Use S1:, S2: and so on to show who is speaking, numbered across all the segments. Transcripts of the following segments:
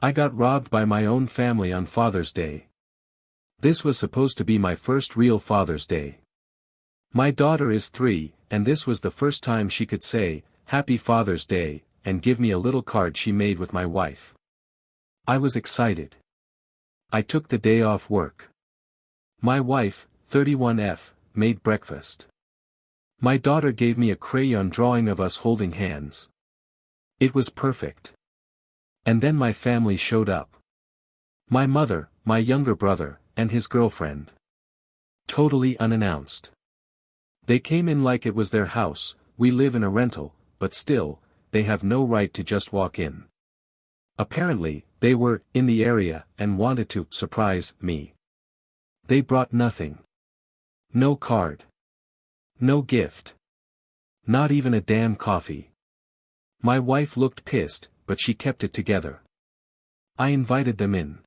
S1: I got robbed by my own family on Father's Day. This was supposed to be my first real Father's Day. My daughter is 3, and this was the first time she could say, "Happy Father's Day," and give me a little card she made with my wife. I was excited. I took the day off work. My wife, 31F, made breakfast. My daughter gave me a crayon drawing of us holding hands. It was perfect. And then my family showed up. My mother, my younger brother, and his girlfriend. Totally unannounced. They came in like it was their house. We live in a rental, but still, they have no right to just walk in. Apparently, they were in the area and wanted to surprise me. They brought nothing. No card. No gift. Not even a damn coffee. My wife looked pissed, but she kept it together. I invited them in.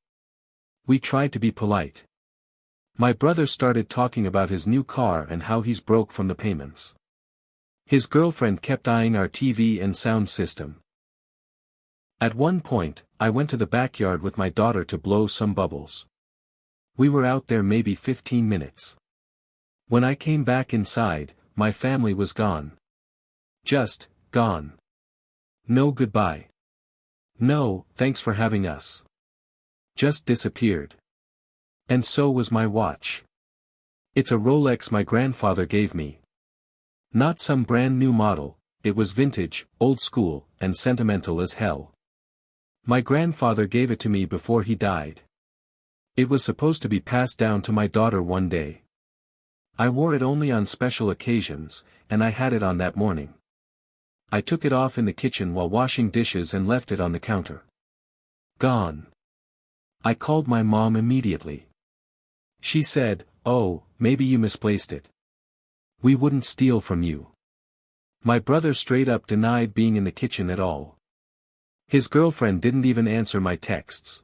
S1: We tried to be polite. My brother started talking about his new car and how he's broke from the payments. His girlfriend kept eyeing our TV and sound system. At one point, I went to the backyard with my daughter to blow some bubbles. We were out there maybe 15 minutes. When I came back inside, my family was gone. Just, gone. No goodbye. No, thanks for having us. Just disappeared. And so was my watch. It's a Rolex my grandfather gave me. Not some brand new model, it was vintage, old school, and sentimental as hell. My grandfather gave it to me before he died. It was supposed to be passed down to my daughter one day. I wore it only on special occasions, and I had it on that morning. I took it off in the kitchen while washing dishes and left it on the counter. Gone. I called my mom immediately. She said, "Oh, maybe you misplaced it. We wouldn't steal from you." My brother straight up denied being in the kitchen at all. His girlfriend didn't even answer my texts.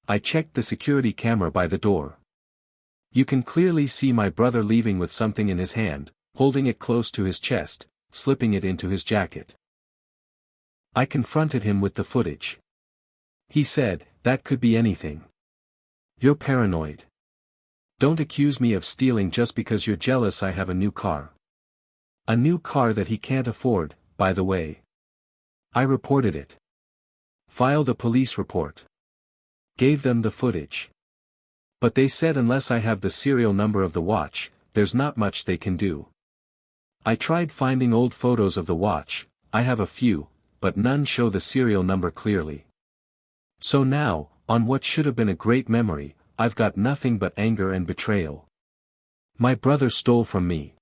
S1: I checked the security camera by the door. You can clearly see my brother leaving with something in his hand, holding it close to his chest, slipping it into his jacket. I confronted him with the footage. He said, "That could be anything. You're paranoid. Don't accuse me of stealing just because you're jealous I have a new car." A new car that he can't afford, by the way. I reported it. Filed a police report. Gave them the footage. But they said unless I have the serial number of the watch, there's not much they can do. I tried finding old photos of the watch, I have a few, but none show the serial number clearly. So now, on what should have been a great memory, I've got nothing but anger and betrayal. My brother stole from me.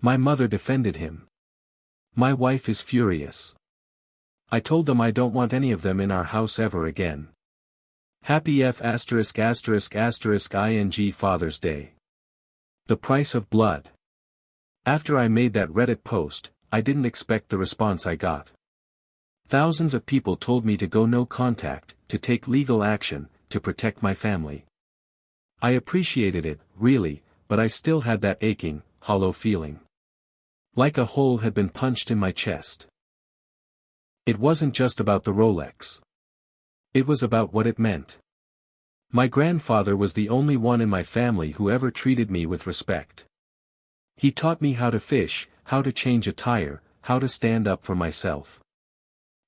S1: My mother defended him. My wife is furious. I told them I don't want any of them in our house ever again. Happy ing Father's Day. The price of blood. After I made that Reddit post, I didn't expect the response I got. Thousands of people told me to go no contact, to take legal action, to protect my family. I appreciated it, really, but I still had that aching, hollow feeling. Like a hole had been punched in my chest. It wasn't just about the Rolex. It was about what it meant. My grandfather was the only one in my family who ever treated me with respect. He taught me how to fish, how to change a tire, how to stand up for myself.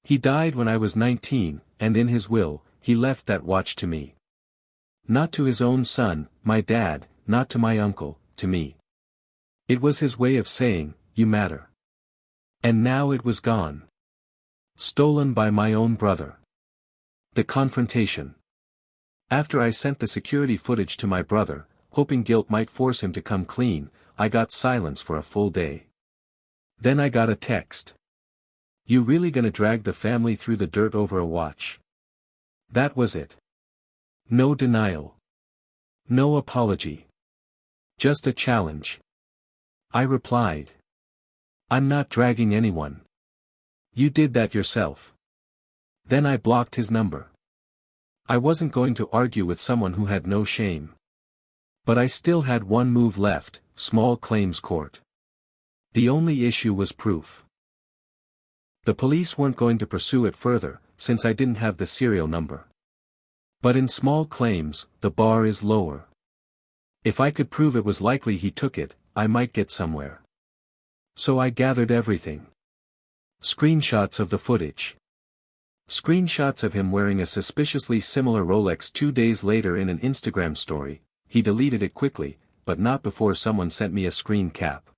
S1: He died when I was 19, and in his will, he left that watch to me. Not to his own son, my dad, not to my uncle, to me. It was his way of saying, "You matter." And now it was gone. Stolen by my own brother. The confrontation. After I sent the security footage to my brother, hoping guilt might force him to come clean, I got silence for a full day. Then I got a text. "You really gonna drag the family through the dirt over a watch?" That was it. No denial. No apology. Just a challenge. I replied. "I'm not dragging anyone. You did that yourself." Then I blocked his number. I wasn't going to argue with someone who had no shame. But I still had one move left, small claims court. The only issue was proof. The police weren't going to pursue it further, since I didn't have the serial number. But in small claims, the bar is lower. If I could prove it was likely he took it, I might get somewhere. So I gathered everything. Screenshots of the footage. Screenshots of him wearing a suspiciously similar Rolex 2 days later in an Instagram story. He deleted it quickly, but not before someone sent me a screen cap.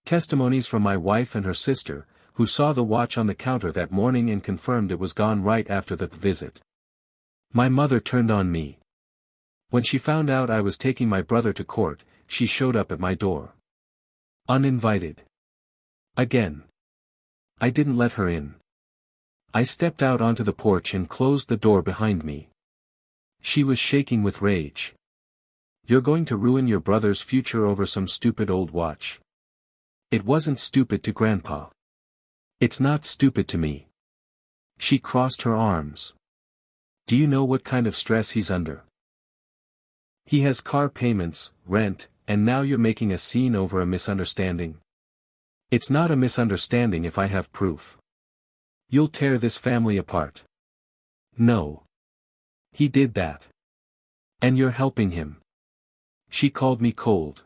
S1: Testimonies from my wife and her sister, who saw the watch on the counter that morning and confirmed it was gone right after the visit. My mother turned on me. When she found out I was taking my brother to court, she showed up at my door. Uninvited. Again. I didn't let her in. I stepped out onto the porch and closed the door behind me. She was shaking with rage. You're going to ruin your brother's future over some stupid old watch. It wasn't stupid to Grandpa. It's not stupid to me. She crossed her arms. Do you know what kind of stress he's under? He has car payments, rent, and now you're making a scene over a misunderstanding? It's not a misunderstanding if I have proof. You'll tear this family apart. No. He did that. And you're helping him. She called me cold.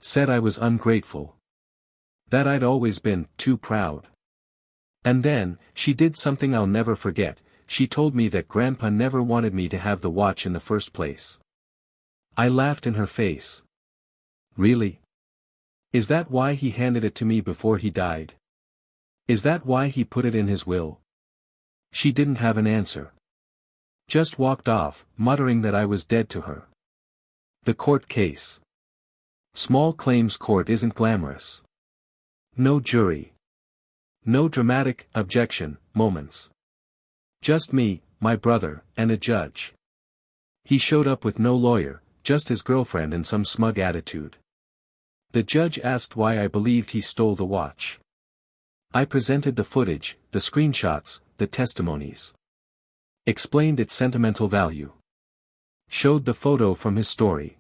S1: Said I was ungrateful. That I'd always been too proud. And then, she did something I'll never forget. She told me that Grandpa never wanted me to have the watch in the first place. I laughed in her face. Really? Is that why he handed it to me before he died? Is that why he put it in his will? She didn't have an answer. Just walked off, muttering that I was dead to her. The court case. Small claims court isn't glamorous. No jury. No dramatic objection moments. Just me, my brother, and a judge. He showed up with no lawyer, just his girlfriend and some smug attitude. The judge asked why I believed he stole the watch. I presented the footage, the screenshots, the testimonies. Explained its sentimental value. Showed the photo from his story.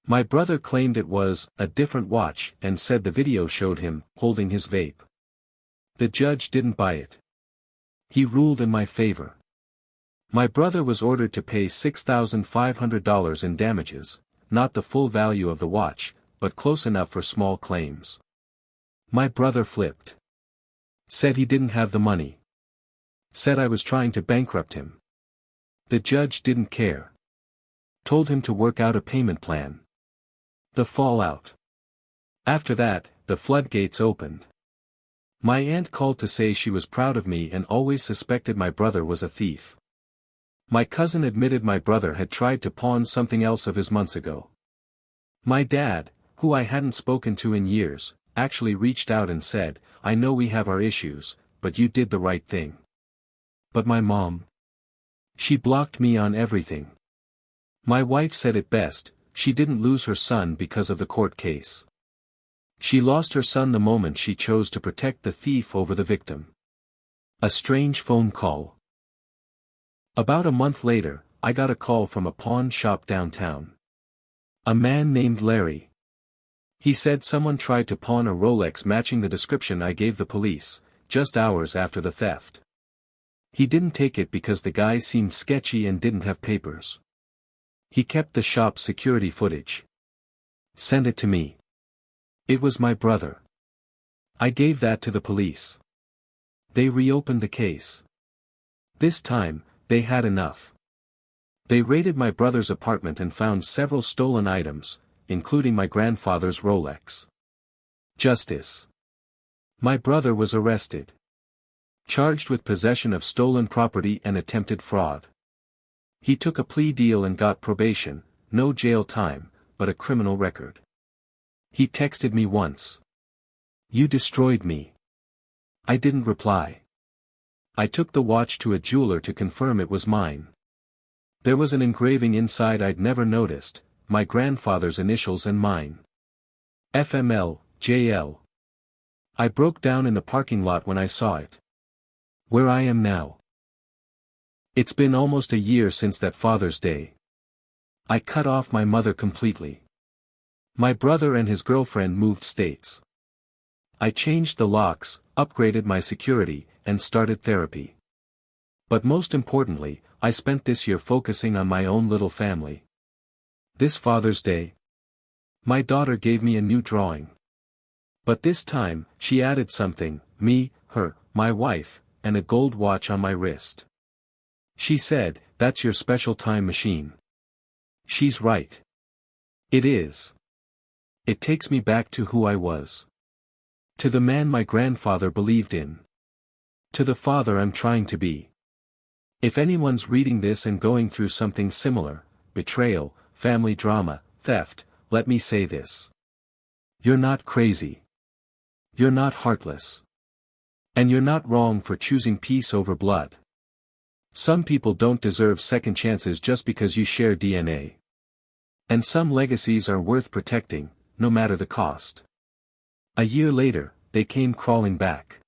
S1: My brother claimed it was a different watch and said the video showed him holding his vape. The judge didn't buy it. He ruled in my favor. My brother was ordered to pay $6,500 in damages, not the full value of the watch, but close enough for small claims. My brother flipped. Said he didn't have the money. Said I was trying to bankrupt him. The judge didn't care. Told him to work out a payment plan. The fallout. After that, the floodgates opened. My aunt called to say she was proud of me and always suspected my brother was a thief. My cousin admitted my brother had tried to pawn something else of his months ago. My dad, who I hadn't spoken to in years, actually reached out and said, I know we have our issues, but you did the right thing. But my mom? She blocked me on everything. My wife said it best, she didn't lose her son because of the court case. She lost her son the moment she chose to protect the thief over the victim. A strange phone call. About a month later, I got a call from a pawn shop downtown. A man named Larry. He said someone tried to pawn a Rolex matching the description I gave the police, just hours after the theft. He didn't take it because the guy seemed sketchy and didn't have papers. He kept the shop's security footage. Sent it to me. It was my brother. I gave that to the police. They reopened the case. This time, they had enough. They raided my brother's apartment and found several stolen items, including my grandfather's Rolex. Justice. My brother was arrested. Charged with possession of stolen property and attempted fraud. He took a plea deal and got probation, no jail time, but a criminal record. He texted me once. You destroyed me. I didn't reply. I took the watch to a jeweler to confirm it was mine. There was an engraving inside I'd never noticed, my grandfather's initials and mine. FML, JL. I broke down in the parking lot when I saw it. Where I am now. It's been almost a year since that Father's Day. I cut off my mother completely. My brother and his girlfriend moved states. I changed the locks, upgraded my security, and started therapy. But most importantly, I spent this year focusing on my own little family. This Father's Day, my daughter gave me a new drawing. But this time, she added something, me, her, my wife, and a gold watch on my wrist. She said, "That's your special time machine." She's right. It is. It takes me back to who I was. To the man my grandfather believed in. To the father I'm trying to be. If anyone's reading this and going through something similar, betrayal, family drama, theft, let me say this. You're not crazy. You're not heartless. And you're not wrong for choosing peace over blood. Some people don't deserve second chances just because you share DNA. And some legacies are worth protecting, no matter the cost. A year later, they came crawling back.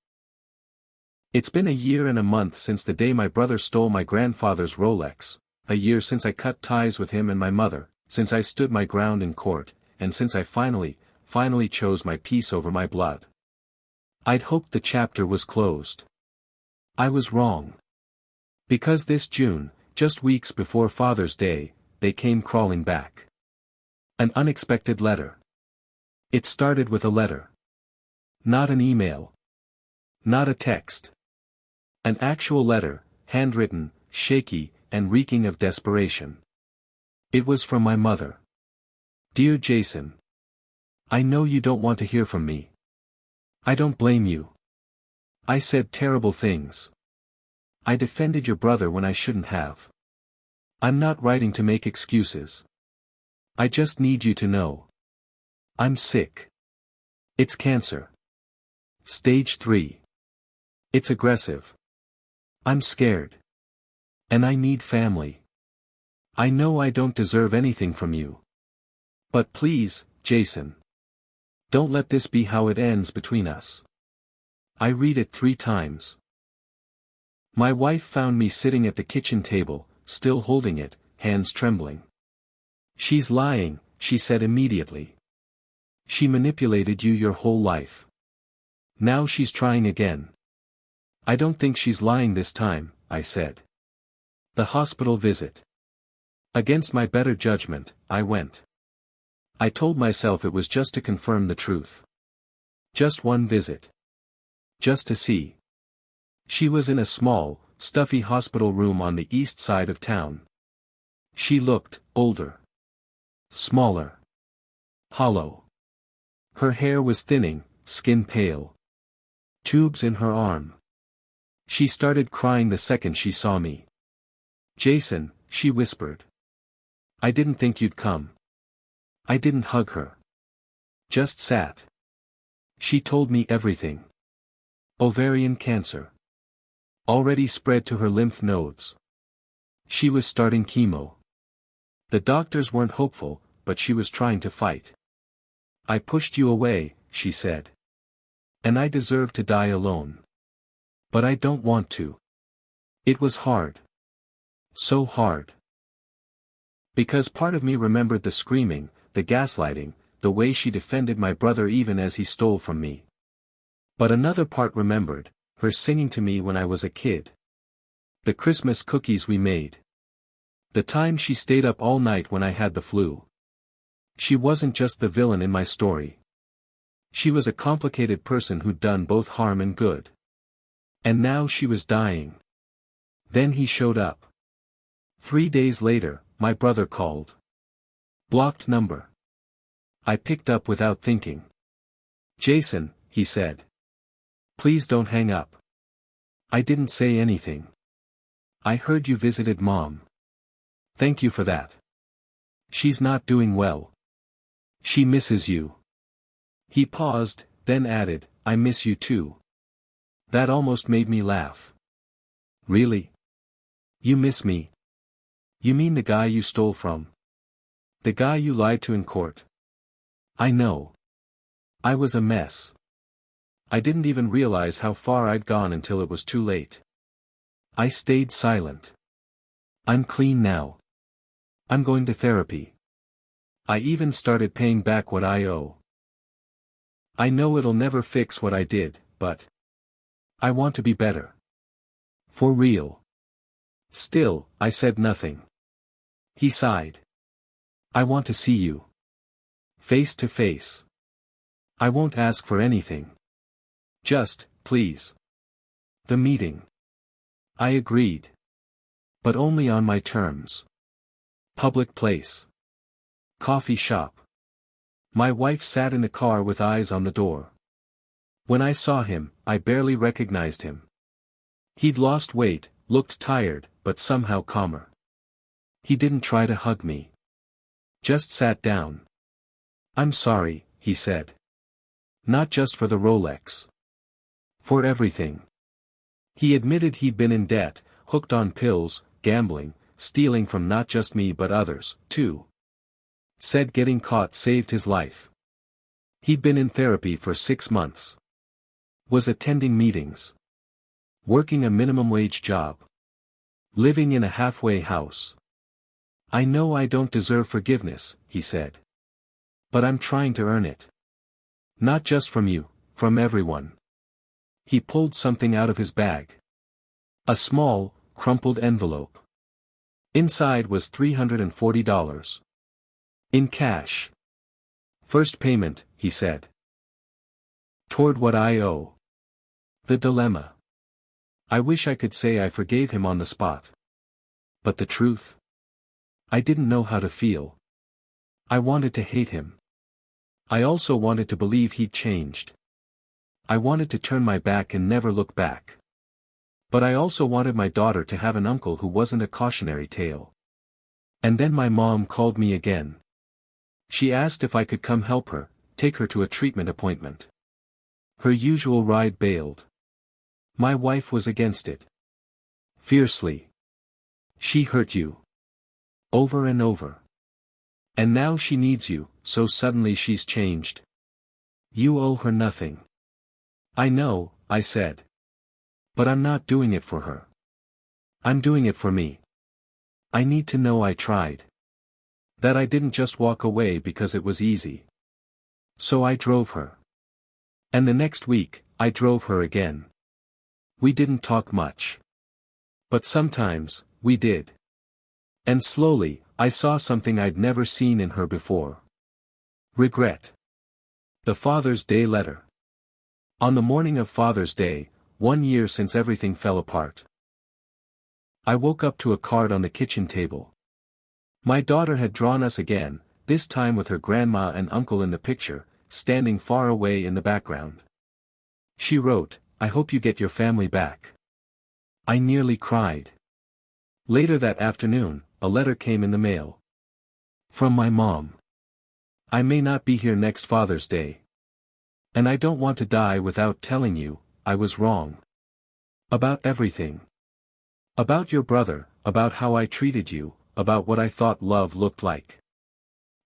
S1: It's been a year and a month since the day my brother stole my grandfather's Rolex, a year since I cut ties with him and my mother, since I stood my ground in court, and since I finally chose my peace over my blood. I'd hoped the chapter was closed. I was wrong. Because this June, just weeks before Father's Day, they came crawling back. An unexpected letter. It started with a letter. Not an email. Not a text. An actual letter, handwritten, shaky, and reeking of desperation. It was from my mother. Dear Jason. I know you don't want to hear from me. I don't blame you. I said terrible things. I defended your brother when I shouldn't have. I'm not writing to make excuses. I just need you to know. I'm sick. It's cancer. Stage 3. It's aggressive. I'm scared. And I need family. I know I don't deserve anything from you. But please, Jason. Don't let this be how it ends between us. I read it 3 times. My wife found me sitting at the kitchen table, still holding it, hands trembling. She's lying, she said immediately. She manipulated you your whole life. Now she's trying again. I don't think she's lying this time, I said. The hospital visit. Against my better judgment, I went. I told myself it was just to confirm the truth. Just one visit. Just to see. She was in a small, stuffy hospital room on the east side of town. She looked older. Smaller. Hollow. Her hair was thinning, skin pale. Tubes in her arm. She started crying the second she saw me. Jason, she whispered. I didn't think you'd come. I didn't hug her. Just sat. She told me everything. Ovarian cancer. Already spread to her lymph nodes. She was starting chemo. The doctors weren't hopeful, but she was trying to fight. I pushed you away, she said. And I deserve to die alone. But I don't want to. It was hard. So hard. Because part of me remembered the screaming, the gaslighting, the way she defended my brother even as he stole from me. But another part remembered, her singing to me when I was a kid. The Christmas cookies we made. The time she stayed up all night when I had the flu. She wasn't just the villain in my story. She was a complicated person who'd done both harm and good. And now she was dying. Then he showed up. 3 days later, my brother called. Blocked number. I picked up without thinking. Jason, he said. Please don't hang up. I didn't say anything. I heard you visited Mom. Thank you for that. She's not doing well. She misses you. He paused, then added, I miss you too. That almost made me laugh. Really? You miss me? You mean the guy you stole from? The guy you lied to in court? I know. I was a mess. I didn't even realize how far I'd gone until it was too late. I stayed silent. I'm clean now. I'm going to therapy. I even started paying back what I owe. I know it'll never fix what I did, but I want to be better. For real. Still, I said nothing. He sighed. I want to see you. Face to face. I won't ask for anything. Just, please. The meeting. I agreed. But only on my terms. Public place. Coffee shop. My wife sat in the car with eyes on the door. When I saw him, I barely recognized him. He'd lost weight, looked tired, but somehow calmer. He didn't try to hug me. Just sat down. I'm sorry, he said. Not just for the Rolex. For everything. He admitted he'd been in debt, hooked on pills, gambling, stealing from not just me but others, too. Said getting caught saved his life. He'd been in therapy for 6 months. Was attending meetings. Working a minimum wage job. Living in a halfway house. I know I don't deserve forgiveness, he said. But I'm trying to earn it. Not just from you, from everyone. He pulled something out of his bag. A small, crumpled envelope. Inside was $340. In cash. First payment, he said. Toward what I owe. The dilemma. I wish I could say I forgave him on the spot. But the truth? I didn't know how to feel. I wanted to hate him. I also wanted to believe he'd changed. I wanted to turn my back and never look back. But I also wanted my daughter to have an uncle who wasn't a cautionary tale. And then my mom called me again. She asked if I could come help her, take her to a treatment appointment. Her usual ride bailed. My wife was against it. Fiercely. She hurt you. Over and over. And now she needs you, so suddenly she's changed. You owe her nothing. I know, I said. But I'm not doing it for her. I'm doing it for me. I need to know I tried. That I didn't just walk away because it was easy. So I drove her. And the next week, I drove her again. We didn't talk much. But sometimes, we did. And slowly, I saw something I'd never seen in her before. Regret. The Father's Day letter. On the morning of Father's Day, 1 year since everything fell apart. I woke up to a card on the kitchen table. My daughter had drawn us again, this time with her grandma and uncle in the picture, standing far away in the background. She wrote, I hope you get your family back. I nearly cried. Later that afternoon, a letter came in the mail. From my mom. I may not be here next Father's Day. And I don't want to die without telling you, I was wrong. About everything. About your brother, about how I treated you, about what I thought love looked like.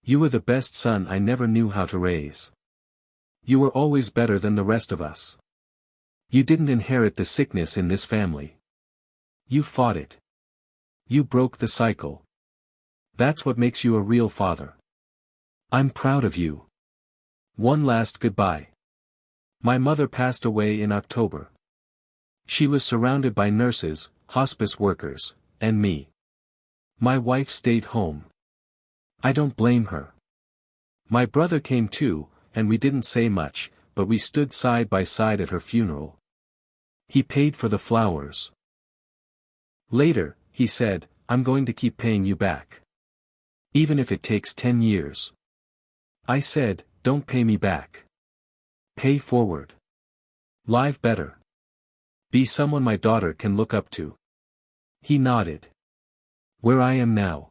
S1: You were the best son I never knew how to raise. You were always better than the rest of us. You didn't inherit the sickness in this family. You fought it. You broke the cycle. That's what makes you a real father. I'm proud of you. One last goodbye. My mother passed away in October. She was surrounded by nurses, hospice workers, and me. My wife stayed home. I don't blame her. My brother came too, and we didn't say much, but we stood side by side at her funeral. He paid for the flowers. Later, he said, I'm going to keep paying you back. Even if it takes 10 years. I said, don't pay me back. Pay forward. Live better. Be someone my daughter can look up to. He nodded. Where I am now.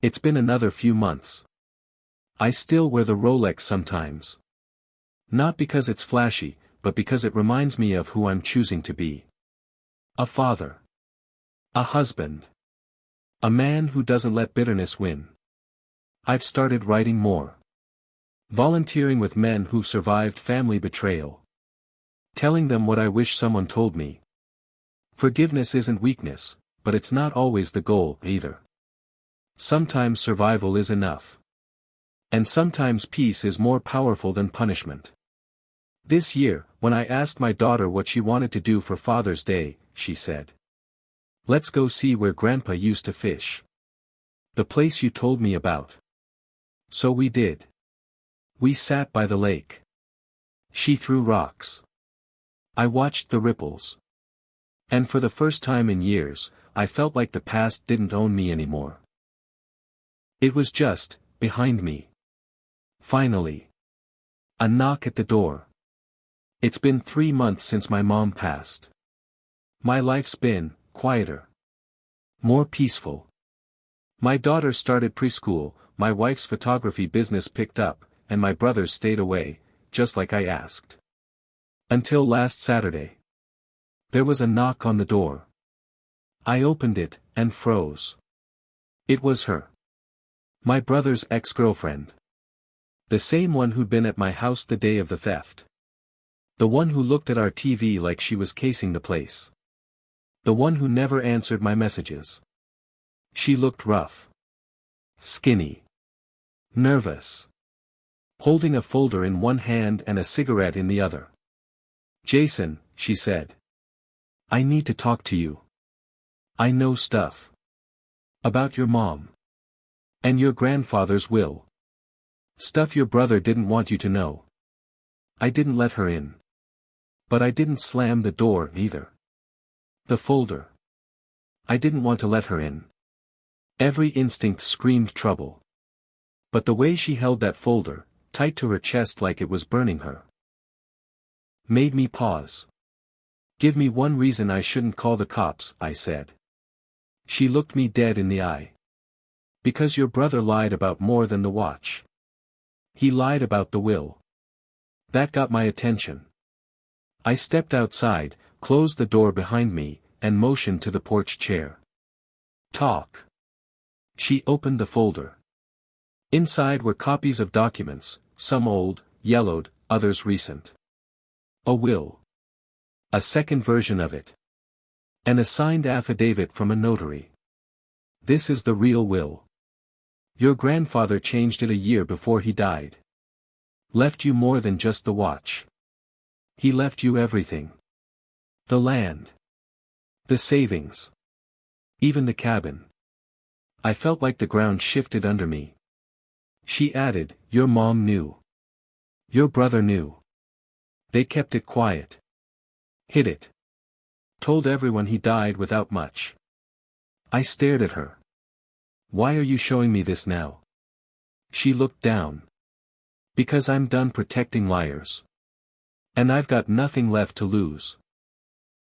S1: It's been another few months. I still wear the Rolex sometimes. Not because it's flashy, but because it reminds me of who I'm choosing to be. A father. A husband. A man who doesn't let bitterness win. I've started writing more. Volunteering with men who've survived family betrayal. Telling them what I wish someone told me. Forgiveness isn't weakness, but it's not always the goal, either. Sometimes survival is enough. And sometimes peace is more powerful than punishment. This year, when I asked my daughter what she wanted to do for Father's Day, she said, Let's go see where Grandpa used to fish. The place you told me about. So we did. We sat by the lake. She threw rocks. I watched the ripples. And for the first time in years, I felt like the past didn't own me anymore. It was just, behind me. Finally. A knock at the door. It's been 3 months since my mom passed. My life's been quieter. More peaceful. My daughter started preschool, my wife's photography business picked up, and my brothers stayed away, just like I asked. Until last Saturday. There was a knock on the door. I opened it, and froze. It was her. My brother's ex-girlfriend. The same one who'd been at my house the day of the theft. The one who looked at our TV like she was casing the place. The one who never answered my messages. She looked rough. Skinny. Nervous. Holding a folder in one hand and a cigarette in the other. "Jason," she said. "I need to talk to you. I know stuff. About your mom. And your grandfather's will. Stuff your brother didn't want you to know. I didn't let her in. But I didn't slam the door either. The folder. I didn't want to let her in. Every instinct screamed trouble. But the way she held that folder, tight to her chest like it was burning her, made me pause. "Give me one reason I shouldn't call the cops," I said. She looked me dead in the eye. "Because your brother lied about more than the watch. He lied about the will." That got my attention. I stepped outside, closed the door behind me, and motioned to the porch chair. "Talk." She opened the folder. Inside were copies of documents, some old, yellowed, others recent. A will. A second version of it. And a signed affidavit from a notary. "This is the real will. Your grandfather changed it a year before he died. Left you more than just the watch. He left you everything. The land. The savings. Even the cabin." I felt like the ground shifted under me. She added, "Your mom knew. Your brother knew. They kept it quiet. Hid it. Told everyone he died without much." I stared at her. "Why are you showing me this now?" She looked down. "Because I'm done protecting liars. And I've got nothing left to lose."